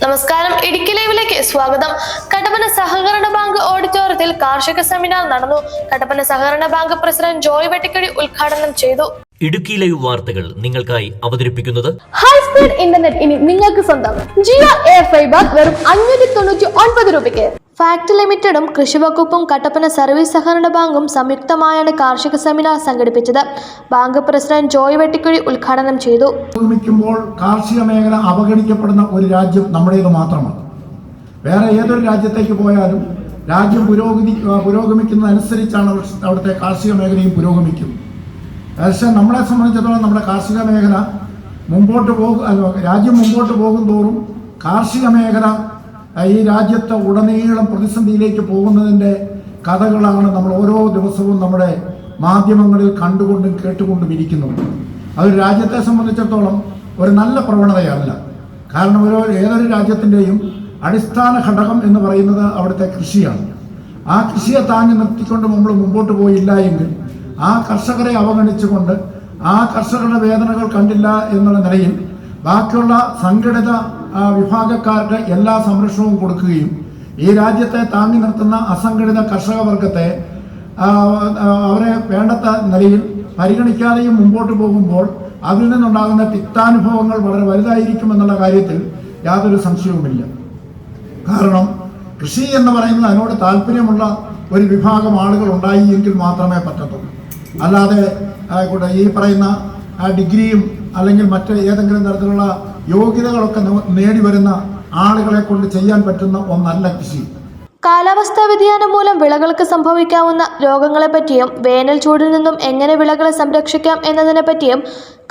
നമസ്കാരം, ഇടുക്കി ലൈവിലേക്ക് സ്വാഗതം. കട്ടപ്പന സഹകരണ ബാങ്ക് ഓഡിറ്റോറിയത്തിൽ കാർഷിക സെമിനാർ നടന്നു. കട്ടപ്പന സഹകരണ ബാങ്ക് പ്രസിഡന്റ് ജോയ് വെട്ടിക്കഴി ഉദ്ഘാടനം ചെയ്തു. ഇടുക്കി ലൈവ് വാർത്തകൾ നിങ്ങൾക്കായി അവതരിപ്പിക്കുന്നത് ഹൈ സ്പീഡ് ഇന്റർനെറ്റ് ഇനി നിങ്ങൾക്ക് സ്വന്തം. ജിയോ എയർ ഫൈബർ വെറും 599 രൂപയ്ക്ക്. ഫാക്ട് ലിമിറ്റഡും കൃഷിവകുപ്പും കട്ടപ്പന സർവീസ് സഹകരണ ബാങ്കും സംയുക്തമായാണ് കാർഷിക സെമിനാർ സംഘടിപ്പിച്ചത്. ബാങ്ക് പ്രസിഡന്റ് ജോയ് വെട്ടിക്കുഴി ഉദ്ഘാടനം ചെയ്തു. കാർഷിക മേഖല അവഗണിക്കപ്പെടുന്ന ഒരു രാജ്യം നമ്മുടേത് മാത്രമാണ്. വേറെ ഏതൊരു രാജ്യത്തേക്ക് പോയാലും രാജ്യം പുരോഗമിക്കുന്നതനുസരിച്ചാണ് അവിടുത്തെ കാർഷിക മേഖലയും പുരോഗമിക്കുന്നത്. പക്ഷേ നമ്മളെ സംബന്ധിച്ചിടത്തോളം നമ്മുടെ കാർഷിക മേഖല രാജ്യം മുമ്പോട്ട് പോകും തോറും കാർഷിക മേഖല ഈ രാജ്യത്തെ ഉടനീളം പ്രതിസന്ധിയിലേക്ക് പോകുന്നതിൻ്റെ കഥകളാണ് നമ്മൾ ഓരോ ദിവസവും നമ്മുടെ മാധ്യമങ്ങളിൽ കണ്ടുകൊണ്ടും കേട്ടുകൊണ്ടും ഇരിക്കുന്നത്. അത് രാജ്യത്തെ സംബന്ധിച്ചിടത്തോളം ഒരു നല്ല പ്രവണതയല്ല. കാരണം ഏതൊരു രാജ്യത്തിൻ്റെയും അടിസ്ഥാന ഘടകം എന്ന് പറയുന്നത് അവിടുത്തെ കൃഷിയാണ്. ആ കൃഷിയെ താങ്ങി നിർത്തിക്കൊണ്ട് നമ്മൾ മുമ്പോട്ട് പോയില്ല എങ്കിൽ ആ കർഷകരെ അവഗണിച്ചുകൊണ്ട് ആ കർഷകരുടെ വേദനകൾ കണ്ടില്ല എന്നുള്ള നിലയിൽ ബാക്കിയുള്ള സംഘടിത വിഭാഗക്കാർക്ക് എല്ലാ സംരക്ഷണവും കൊടുക്കുകയും ഈ രാജ്യത്തെ താങ്ങി നിർത്തുന്ന അസംഘടിത കർഷക വർഗത്തെ അവരെ വേണ്ടത്ത നിലയിൽ പരിഗണിക്കാതെയും മുമ്പോട്ട് പോകുമ്പോൾ അതിൽ നിന്നുണ്ടാകുന്ന തിക്താനുഭവങ്ങൾ വളരെ വലുതായിരിക്കുമെന്നുള്ള കാര്യത്തിൽ യാതൊരു സംശയവുമില്ല. കാരണം കൃഷി എന്ന് പറയുന്നത് അതിനോട് താല്പര്യമുള്ള ഒരു വിഭാഗം ആളുകൾ ഉണ്ടായി എങ്കിൽ മാത്രമേ പറ്റത്തുള്ളൂ. അല്ലാതെ ഈ പറയുന്ന ഡിഗ്രിയും അല്ലെങ്കിൽ മറ്റ് ഏതെങ്കിലും തരത്തിലുള്ള യോഗ്യതകളൊക്കെ നേടിവരുന്ന ആളുകളെ കൊണ്ട് ചെയ്യാൻ പറ്റുന്ന ഒന്നല്ല കൃഷി. കാലാവസ്ഥാ വ്യതിയാനം മൂലം വിളകൾക്ക് സംഭവിക്കാവുന്ന രോഗങ്ങളെപ്പറ്റിയും വേനൽ ചൂടിൽ നിന്നും എങ്ങനെ വിളകളെ സംരക്ഷിക്കാം എന്നതിനെപ്പറ്റിയും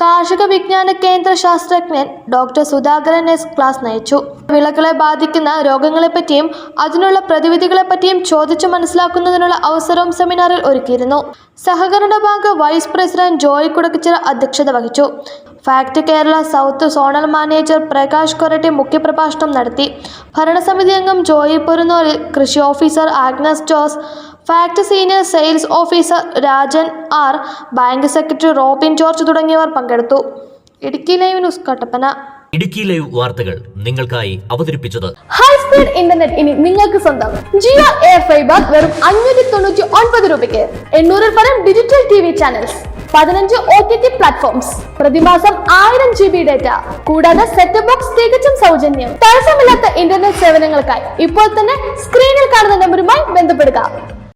കാർഷിക വിജ്ഞാന കേന്ദ്ര ശാസ്ത്രജ്ഞൻ ഡോക്ടർ സുധാകരൻ എസ് ക്ലാസ് നയിച്ചു. വിളകളെ ബാധിക്കുന്ന രോഗങ്ങളെപ്പറ്റിയും അതിനുള്ള പ്രതിവിധികളെപ്പറ്റിയും ചോദിച്ചു മനസ്സിലാക്കുന്നതിനുള്ള അവസരവും സെമിനാറിൽ ഒരുക്കിയിരുന്നു. സഹകരണ bank vice president Joy Kudakkichira അധ്യക്ഷത വഹിച്ചു. FACT Kerala south zonal manager Prakash Koratty മുഖ്യപ്രഭാഷണം നടത്തി. ഭരണസമിതി അംഗം ജോയി പൊരുന്നോലിൽ, കൃഷി officer Agnes Jose, FACT senior sales officer Rajan R, bank secretary Robin George തുടങ്ങിയവർ പങ്കെടുത്തു. Idukki live news Kattappana. Idukki live വാർത്തകൾ നിങ്ങൾക്കായി അവതരിപ്പിച്ചത് ഹൈ സ്പീഡ് ഇന്റർനെറ്റ് ഇനി നിങ്ങൾക്ക് സ്വന്തം. ജിയോ എയർ ഫൈബർ വെറും 599 രൂപയ്ക്ക്. 800 പരം digital TV channels, 15 OTT platforms, പ്രതിമാസം 1000 GB ഡേറ്റ, കൂടാതെ സെറ്റ് ബോക്സ് തികച്ചും സൗജന്യം. തടസ്സമില്ലാത്ത ഇന്റർനെറ്റ് സേവനങ്ങൾക്കായി ഇപ്പോൾ തന്നെ സ്ക്രീനിൽ കാണുന്ന നമ്പറുമായി ബന്ധപ്പെടുക.